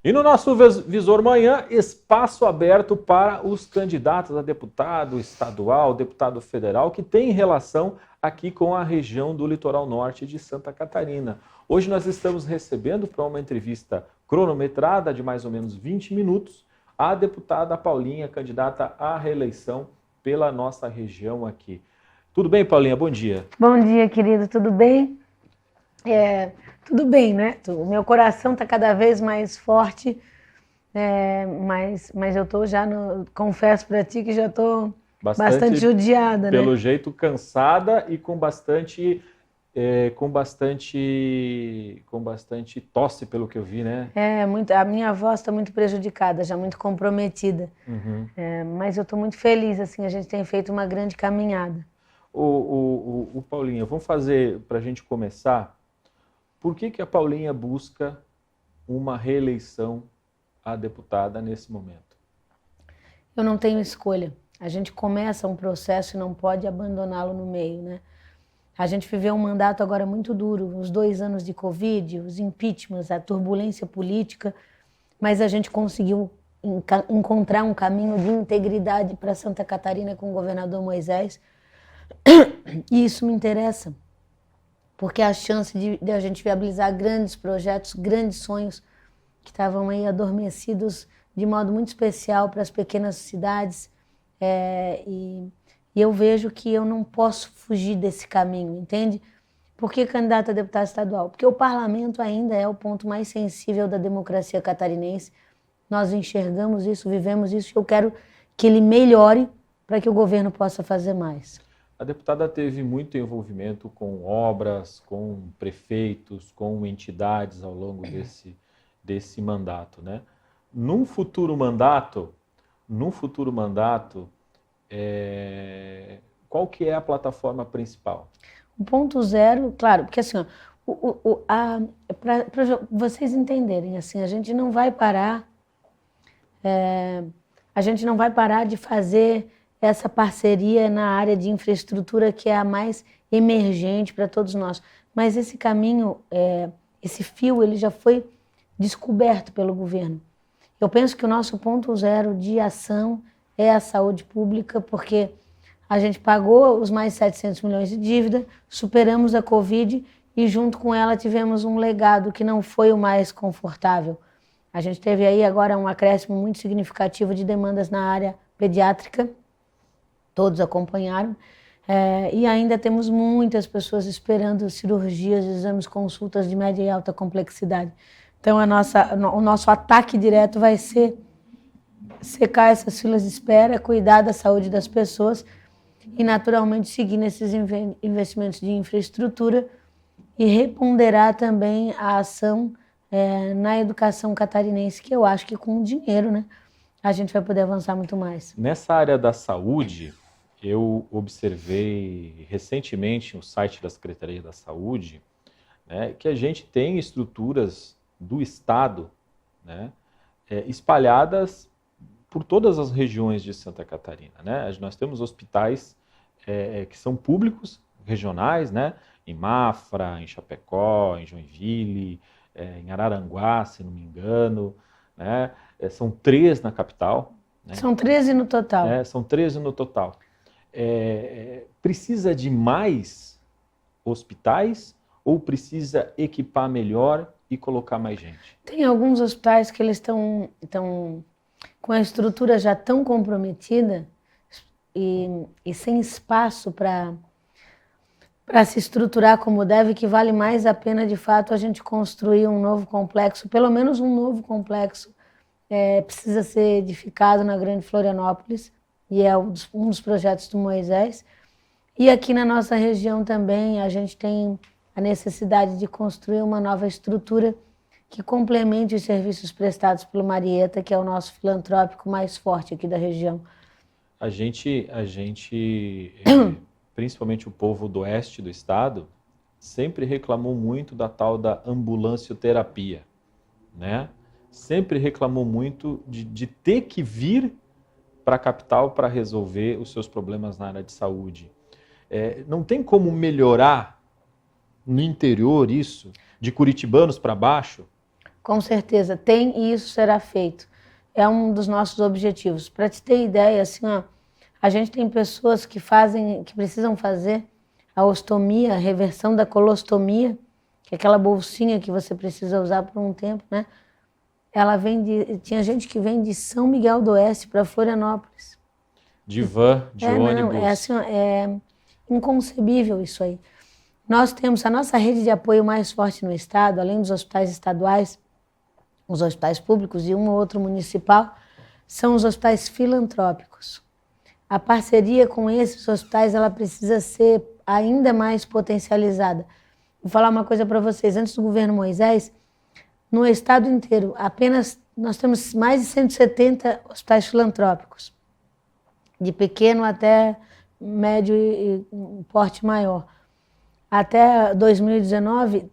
E no nosso Visor Manhã, espaço aberto para os candidatos a deputado estadual, deputado federal, que tem relação aqui com a região do litoral norte de Santa Catarina. Hoje nós estamos recebendo para uma entrevista cronometrada de mais ou menos 20 minutos a deputada Paulinha, candidata à reeleição pela nossa região aqui. Tudo bem, Paulinha? Bom dia. Bom dia, querido. Tudo bem? Tudo bem, né? O meu coração está cada vez mais forte, mas eu estou já, confesso para ti que já estou bastante judiada, pelo né? jeito cansada e com bastante tosse, pelo que eu vi, né? A minha voz está muito prejudicada, já muito comprometida. Uhum. Mas eu estou muito feliz, assim, a gente tem feito uma grande caminhada. Paulinha, vamos fazer, para a gente começar, por que a Paulinha busca uma reeleição a deputada nesse momento? Eu não tenho escolha. A gente começa um processo e não pode abandoná-lo no meio, né? A gente viveu um mandato agora muito duro, os 2 anos de Covid, os impeachments, a turbulência política, mas a gente conseguiu encontrar um caminho de integridade para Santa Catarina com o governador Moisés. E isso me interessa, porque a chance de a gente viabilizar grandes projetos, grandes sonhos que estavam aí adormecidos de modo muito especial para as pequenas cidades. E eu vejo que eu não posso fugir desse caminho, entende? Por que candidata a deputada estadual? Porque o parlamento ainda é o ponto mais sensível da democracia catarinense. Nós enxergamos isso, vivemos isso, e eu quero que ele melhore para que o governo possa fazer mais. A deputada teve muito envolvimento com obras, com prefeitos, com entidades ao longo desse mandato, né? Num futuro mandato, qual que é a plataforma principal? O ponto zero, claro, porque assim, para vocês entenderem, assim, a gente não vai parar de fazer essa parceria na área de infraestrutura, que é a mais emergente para todos nós. Mas esse caminho, esse fio, ele já foi descoberto pelo governo. Eu penso que o nosso ponto zero de ação é a saúde pública, porque a gente pagou os mais 700 milhões de dívida, superamos a Covid e junto com ela tivemos um legado que não foi o mais confortável. A gente teve aí agora um acréscimo muito significativo de demandas na área pediátrica, todos acompanharam, e ainda temos muitas pessoas esperando cirurgias, exames, consultas de média e alta complexidade. Então o nosso ataque direto vai ser secar essas filas de espera, cuidar da saúde das pessoas e naturalmente seguir nesses investimentos de infraestrutura e reponderar também a ação na educação catarinense, que eu acho que com o dinheiro, né, a gente vai poder avançar muito mais. Nessa área da saúde, eu observei recentemente no site da Secretaria da Saúde, né, que a gente tem estruturas do Estado, né, espalhadas por todas as regiões de Santa Catarina, né? Nós temos hospitais que são públicos, regionais, né, em Mafra, em Chapecó, em Joinville, em Araranguá, se não me engano, né? São 3 na capital. Né? São 13 no total. São 13 no total. Precisa de mais hospitais ou precisa equipar melhor e colocar mais gente? Tem alguns hospitais que eles estão com a estrutura já tão comprometida e sem espaço para se estruturar como deve, que vale mais a pena, de fato, a gente construir um novo complexo, pelo menos um novo complexo precisa ser edificado na Grande Florianópolis, e é um dos projetos do Moisés. E aqui na nossa região também a gente tem a necessidade de construir uma nova estrutura que complemente os serviços prestados pelo Marieta, que é o nosso filantrópico mais forte aqui da região. A gente principalmente o povo do oeste do estado, sempre reclamou muito da tal da ambulancioterapia, né? Sempre reclamou muito de ter que vir para a capital para resolver os seus problemas na área de saúde. Não tem como melhorar no interior isso, de curitibanos para baixo? Com certeza, tem e isso será feito. É um dos nossos objetivos. Para te ter ideia, assim, ó, a gente tem pessoas que precisam fazer a ostomia, a reversão da colostomia, que é aquela bolsinha que você precisa usar por um tempo, né? Tinha gente que vem de São Miguel do Oeste para Florianópolis. De van, de ônibus. Não, assim, ó, é inconcebível isso aí. Nós temos a nossa rede de apoio mais forte no estado, além dos hospitais estaduais, os hospitais públicos e um ou outro municipal, são os hospitais filantrópicos. A parceria com esses hospitais ela precisa ser ainda mais potencializada. Vou falar uma coisa para vocês. Antes do governo Moisés, no estado inteiro, nós temos mais de 170 hospitais filantrópicos, de pequeno até médio e porte maior. Até 2019,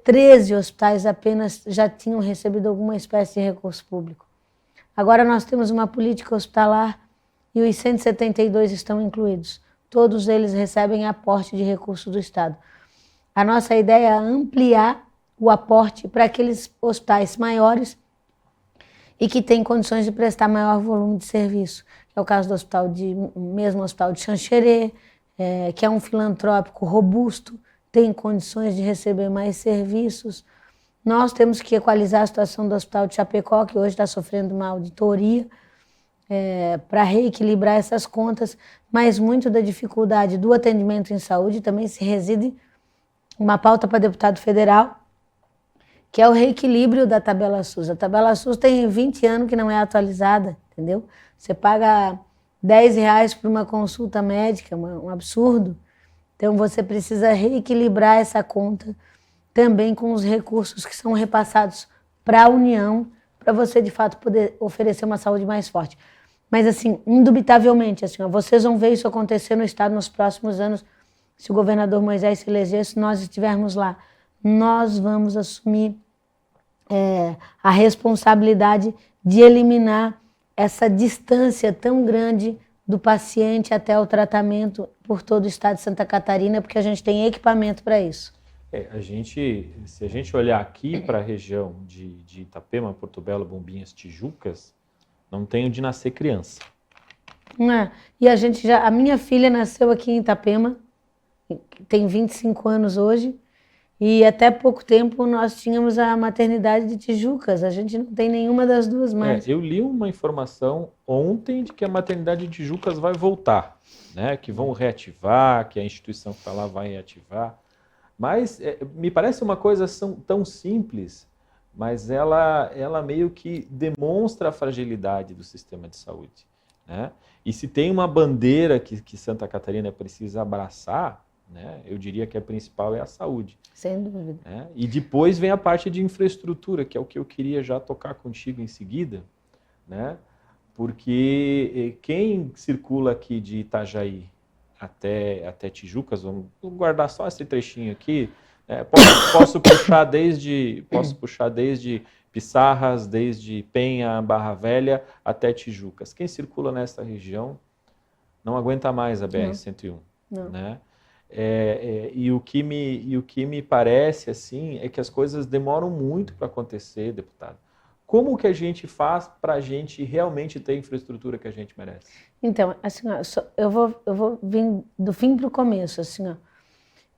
13 hospitais apenas já tinham recebido alguma espécie de recurso público. Agora nós temos uma política hospitalar e os 172 estão incluídos. Todos eles recebem aporte de recursos do Estado. A nossa ideia é ampliar o aporte para aqueles hospitais maiores e que têm condições de prestar maior volume de serviço. É o caso do mesmo hospital de Xanxerê, que é um filantrópico robusto, tem condições de receber mais serviços. Nós temos que equalizar a situação do Hospital de Chapecó, que hoje está sofrendo uma auditoria, para reequilibrar essas contas, mas muito da dificuldade do atendimento em saúde também se reside uma pauta para deputado federal, que é o reequilíbrio da tabela SUS. A tabela SUS tem 20 anos que não é atualizada, entendeu? Você paga R$10 por uma consulta médica, um absurdo. Então você precisa reequilibrar essa conta também com os recursos que são repassados para a União, para você de fato poder oferecer uma saúde mais forte. Mas assim, indubitavelmente, assim, ó, vocês vão ver isso acontecer no estado nos próximos anos. Se o governador Moisés se eleger, se nós estivermos lá, nós vamos assumir a responsabilidade de eliminar essa distância tão grande do paciente até o tratamento por todo o estado de Santa Catarina, porque a gente tem equipamento para isso. Se a gente olhar aqui para a região de Itapema, Porto Belo, Bombinhas, Tijucas, não tem onde nascer criança. E a minha filha nasceu aqui em Itapema, tem 25 anos hoje, e até pouco tempo nós tínhamos a maternidade de Tijucas, a gente não tem nenhuma das duas mais. Eu li uma informação ontem de que a maternidade de Tijucas vai voltar, né? Que vão reativar, que a instituição que está lá vai reativar. Mas me parece uma coisa tão simples, mas ela meio que demonstra a fragilidade do sistema de saúde, né? E se tem uma bandeira que Santa Catarina precisa abraçar, né, eu diria que a principal é a saúde. Sem dúvida. Né? E depois vem a parte de infraestrutura, que é o que eu queria já tocar contigo em seguida, né? Porque quem circula aqui de Itajaí até Tijucas, vamos guardar só esse trechinho aqui, posso puxar desde Pissarras, desde Penha, Barra Velha até Tijucas. Quem circula nessa região não aguenta mais a BR-101, né? E o que me parece assim é que as coisas demoram muito para acontecer, deputado. Como que a gente faz para a gente realmente ter a infraestrutura que a gente merece? Então, assim, ó, eu vou vir do fim para o começo, assim, ó.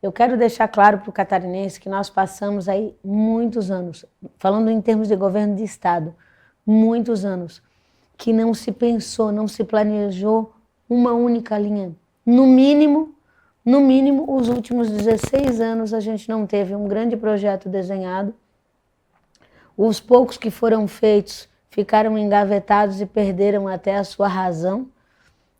Eu quero deixar claro para o catarinense que nós passamos aí muitos anos, falando em termos de governo de estado, muitos anos, que não se pensou, não se planejou uma única linha. No mínimo, os últimos 16 anos a gente não teve um grande projeto desenhado. Os poucos que foram feitos ficaram engavetados e perderam até a sua razão.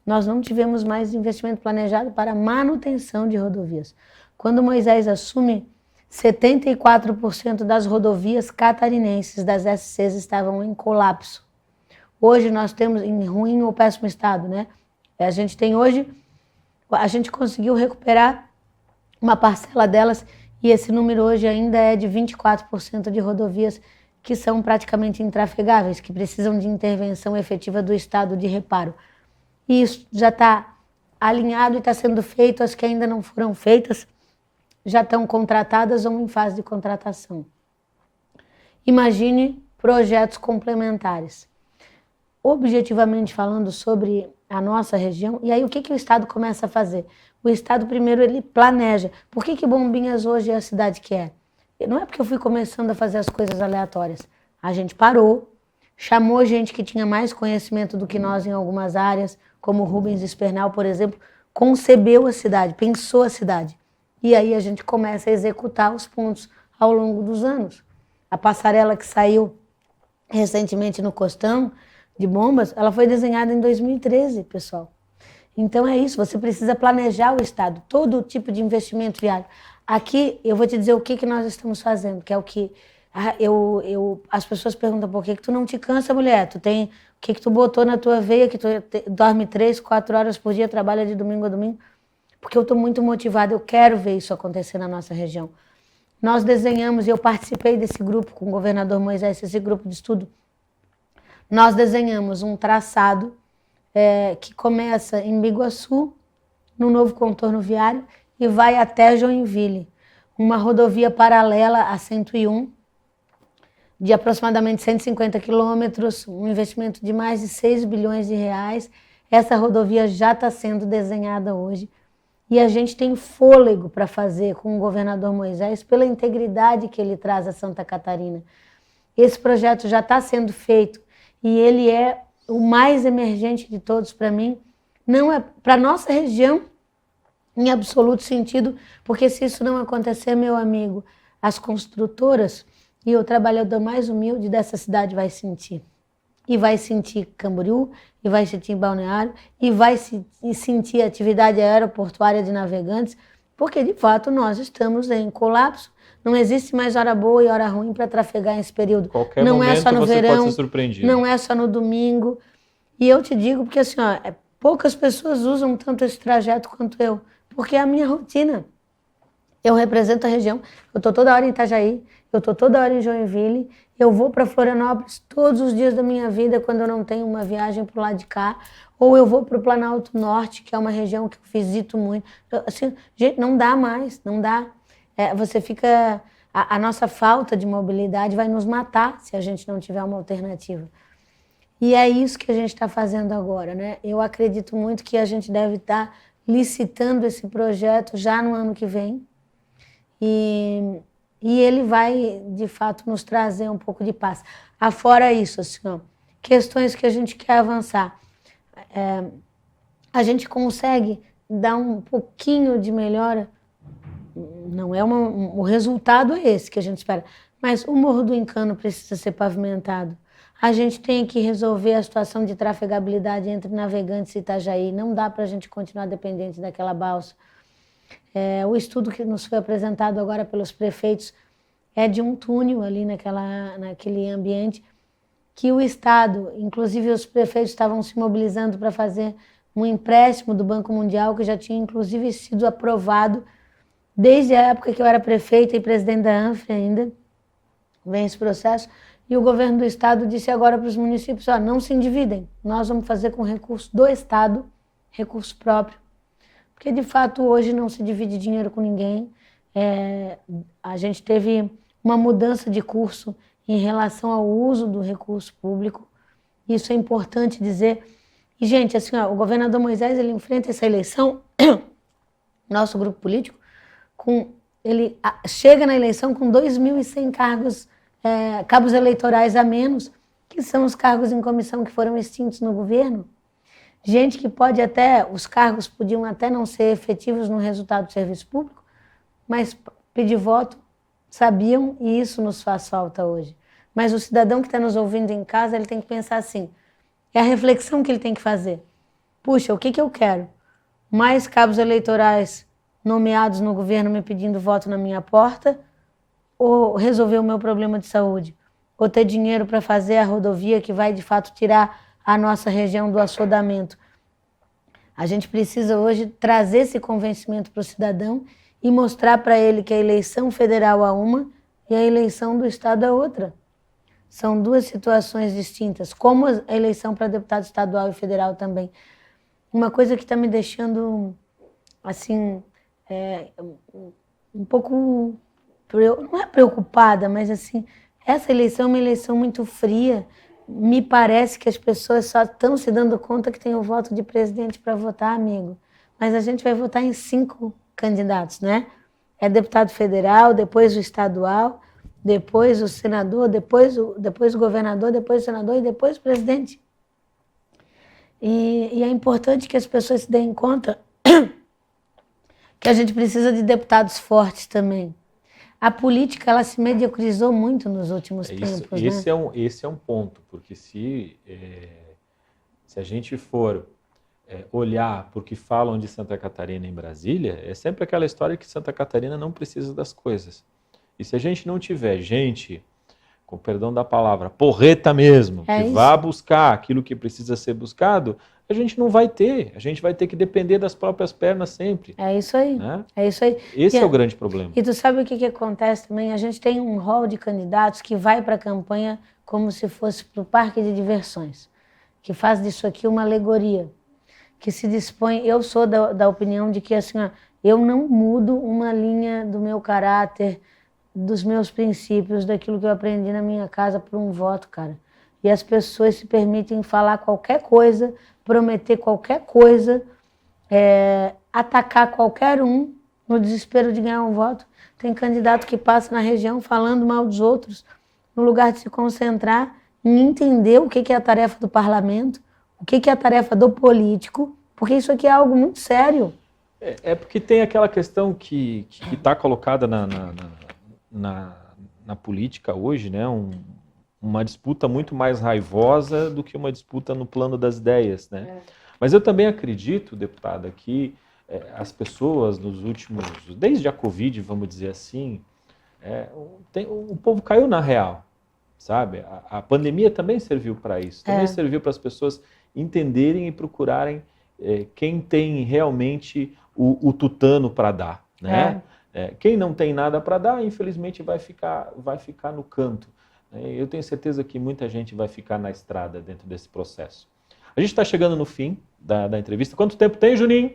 Nós não tivemos mais investimento planejado para manutenção de rodovias. Quando Moisés assume, 74% das rodovias catarinenses, das SCs, estavam em colapso. Hoje nós temos em ruim ou péssimo estado, né? A gente conseguiu recuperar uma parcela delas e esse número hoje ainda é de 24% de rodovias que são praticamente intrafegáveis, que precisam de intervenção efetiva do estado de reparo. E isso já está alinhado e está sendo feito, as que ainda não foram feitas já estão contratadas ou em fase de contratação. Imagine projetos complementares. Objetivamente falando sobre a nossa região, e aí o que o Estado começa a fazer? O Estado primeiro ele planeja. Por que Bombinhas hoje é a cidade que é? Não é porque eu fui começando a fazer as coisas aleatórias. A gente parou, chamou gente que tinha mais conhecimento do que nós em algumas áreas, como Rubens Espernal, por exemplo, concebeu a cidade, pensou a cidade. E aí a gente começa a executar os pontos ao longo dos anos. A passarela que saiu recentemente no Costão de Bombas, ela foi desenhada em 2013, pessoal. Então é isso, você precisa planejar o Estado, todo tipo de investimento viário. Aqui eu vou te dizer o que nós estamos fazendo, que é o que as pessoas perguntam, por que tu não te cansa, mulher? Tu tem o que tu botou na tua veia, que tu dorme 3, 4 horas por dia, trabalha de domingo a domingo? Porque eu estou muito motivada, eu quero ver isso acontecer na nossa região. Nós desenhamos, e eu participei desse grupo com o governador Moisés, esse grupo de estudo, nós desenhamos um traçado que começa em Biguaçu, no novo contorno viário, e vai até Joinville, uma rodovia paralela a 101, de aproximadamente 150 quilômetros, um investimento de mais de 6 bilhões de reais. Essa rodovia já está sendo desenhada hoje e a gente tem fôlego para fazer com o governador Moisés pela integridade que ele traz a Santa Catarina. Esse projeto já está sendo feito e ele é o mais emergente de todos para mim. Não é para a nossa região, em absoluto sentido, porque se isso não acontecer, meu amigo, as construtoras e o trabalhador mais humilde dessa cidade vai sentir. E vai sentir Camboriú, e vai sentir Balneário, e vai sentir a atividade aeroportuária de Navegantes, porque de fato nós estamos em colapso. Não existe mais hora boa e hora ruim para trafegar nesse período. Qualquer não momento é só no você verão, pode ser surpreendido. não é só no domingo. E eu te digo porque assim, poucas pessoas usam tanto esse trajeto quanto eu, porque é a minha rotina. Eu represento a região, eu estou toda hora em Itajaí, eu estou toda hora em Joinville, eu vou para Florianópolis todos os dias da minha vida quando eu não tenho uma viagem para o lado de cá, ou eu vou para o Planalto Norte, que é uma região que eu visito muito. Assim, gente, não dá mais, não dá. Você fica... A nossa falta de mobilidade vai nos matar se a gente não tiver uma alternativa. E é isso que a gente está fazendo agora, né? Eu acredito muito que a gente deve estar licitando esse projeto já no ano que vem. E ele vai, de fato, nos trazer um pouco de paz. Afora isso, assim, questões que a gente quer avançar. A gente consegue dar um pouquinho de melhora, não é o resultado é esse que a gente espera, mas o Morro do Encano precisa ser pavimentado. A gente tem que resolver a situação de trafegabilidade entre Navegantes e Itajaí. Não dá para a gente continuar dependente daquela balsa. O estudo que nos foi apresentado agora pelos prefeitos é de um túnel ali naquele ambiente que o Estado, inclusive os prefeitos estavam se mobilizando para fazer um empréstimo do Banco Mundial que já tinha inclusive sido aprovado desde a época que eu era prefeita e presidente da ANFRE ainda, vem esse processo, e o governo do Estado disse agora para os municípios, não se endividem, nós vamos fazer com recurso do Estado, recurso próprio, porque de fato hoje não se divide dinheiro com ninguém. A gente teve uma mudança de curso em relação ao uso do recurso público, isso é importante dizer. E gente, assim, o governador Moisés, ele enfrenta essa eleição, nosso grupo político, ele chega na eleição com 2.100 cargos, cabos eleitorais a menos, que são os cargos em comissão que foram extintos no governo. Gente que os cargos podiam até não ser efetivos no resultado do serviço público, mas pedir voto sabiam e isso nos faz falta hoje. Mas o cidadão que está nos ouvindo em casa, ele tem que pensar assim, é a reflexão que ele tem que fazer. Puxa, o que eu quero? Mais cabos eleitorais nomeados no governo me pedindo voto na minha porta, ou resolver o meu problema de saúde, ou ter dinheiro para fazer a rodovia que vai de fato tirar a nossa região do assodamento. A gente precisa hoje trazer esse convencimento para o cidadão e mostrar para ele que a eleição federal é uma e a eleição do Estado é outra. São duas situações distintas, como a eleição para deputado estadual e federal também. Uma coisa que está me deixando, assim, um pouco, não é preocupada, mas assim, essa eleição é uma eleição muito fria. Me parece que as pessoas só estão se dando conta que tem o voto de presidente para votar, amigo. Mas a gente vai votar em 5 candidatos, né? É deputado federal, depois o estadual, depois o senador, depois o governador, depois o senador e depois o presidente. E é importante que as pessoas se deem conta que a gente precisa de deputados fortes também. A política, ela se mediocrizou muito nos últimos tempos, esse né? Esse é um ponto, porque se a gente for olhar porque falam de Santa Catarina em Brasília, é sempre aquela história que Santa Catarina não precisa das coisas. E se a gente não tiver gente, com perdão da palavra, porreta mesmo, que vá buscar aquilo que precisa ser buscado, a gente não vai ter. A gente vai ter que depender das próprias pernas sempre. É isso aí. Né? É isso aí. Esse é o grande problema. E tu sabe o que acontece também? A gente tem um hall de candidatos que vai para a campanha como se fosse para o parque de diversões, que faz disso aqui uma alegoria, que se dispõe... Eu sou da opinião de que assim, ó, eu não mudo uma linha do meu caráter, dos meus princípios, daquilo que eu aprendi na minha casa por um voto, cara. E as pessoas se permitem falar qualquer coisa, prometer qualquer coisa, atacar qualquer um no desespero de ganhar um voto. Tem candidato que passa na região falando mal dos outros, no lugar de se concentrar em entender o que é a tarefa do parlamento, o que é a tarefa do político, porque isso aqui é algo muito sério. É porque tem aquela questão que está colocada na política hoje, né? Uma disputa muito mais raivosa do que uma disputa no plano das ideias, né? Mas eu também acredito, deputada, que as pessoas nos últimos, desde a Covid, vamos dizer assim, o povo caiu na real, sabe? A pandemia também serviu para isso, também serviu para as pessoas entenderem e procurarem quem tem realmente o tutano para dar, né? Quem não tem nada para dar, infelizmente vai ficar no canto. Eu tenho certeza que muita gente vai ficar na estrada dentro desse processo. A gente está chegando no fim da entrevista. Quanto tempo tem, Juninho?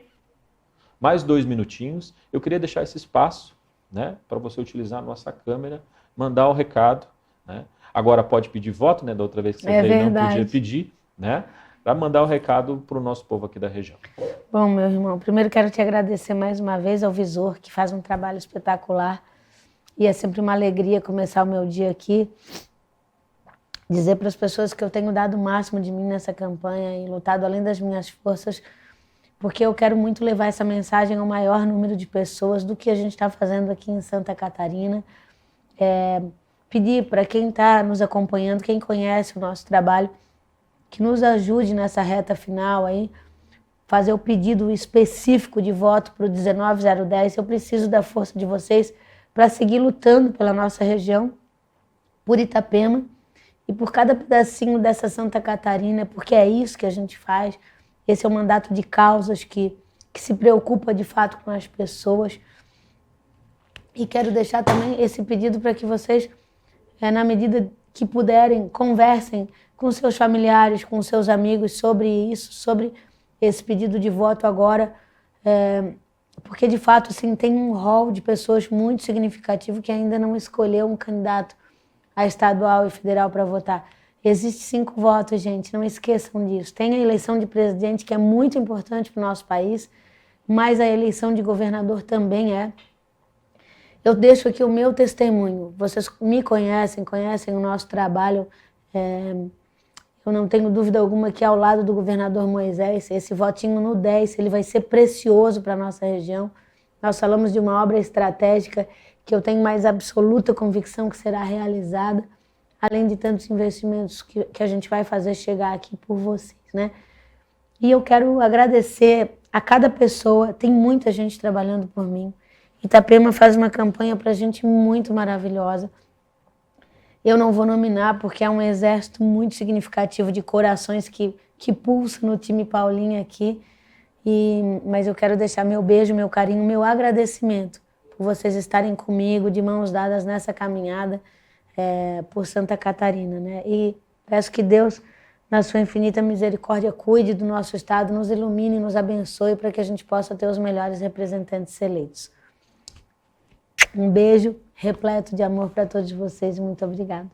Mais 2 minutinhos. Eu queria deixar esse espaço, né, para você utilizar a nossa câmera, mandar o recado. Né? Agora pode pedir voto, né? Da outra vez que você veio não podia pedir, né? Para mandar o recado para o nosso povo aqui da região. Bom, meu irmão, primeiro quero te agradecer mais uma vez ao Visor, que faz um trabalho espetacular. E é sempre uma alegria começar o meu dia aqui. Dizer para as pessoas que eu tenho dado o máximo de mim nessa campanha e lutado além das minhas forças, porque eu quero muito levar essa mensagem ao maior número de pessoas do que a gente está fazendo aqui em Santa Catarina. Pedir para quem está nos acompanhando, quem conhece o nosso trabalho, que nos ajude nessa reta final aí, fazer o pedido específico de voto para o 19010. Eu preciso da força de vocês para seguir lutando pela nossa região, por Itapema e por cada pedacinho dessa Santa Catarina, porque é isso que a gente faz. Esse é o mandato de causas que se preocupa de fato com as pessoas. E quero deixar também esse pedido para que vocês, na medida que puderem, conversem com seus familiares, com seus amigos sobre isso, sobre esse pedido de voto agora, porque de fato assim, tem um rol de pessoas muito significativo que ainda não escolheu um candidato a estadual e federal para votar. Existem 5 votos, gente, não esqueçam disso. Tem a eleição de presidente, que é muito importante para o nosso país, mas a eleição de governador também é. Eu deixo aqui o meu testemunho. Vocês me conhecem o nosso trabalho. Eu não tenho dúvida alguma que ao lado do governador Moisés, esse votinho no 10, ele vai ser precioso para a nossa região. Nós falamos de uma obra estratégica que eu tenho mais absoluta convicção que será realizada, além de tantos investimentos que a gente vai fazer chegar aqui por vocês, né? E eu quero agradecer a cada pessoa, tem muita gente trabalhando por mim. Itapema faz uma campanha para a gente muito maravilhosa. Eu não vou nominar porque é um exército muito significativo de corações que pulsa no time Paulinha aqui. Mas eu quero deixar meu beijo, meu carinho, meu agradecimento por vocês estarem comigo de mãos dadas nessa caminhada por Santa Catarina, né? E peço que Deus, na sua infinita misericórdia, cuide do nosso estado, nos ilumine, nos abençoe para que a gente possa ter os melhores representantes eleitos. Um beijo repleto de amor para todos vocês e muito obrigada.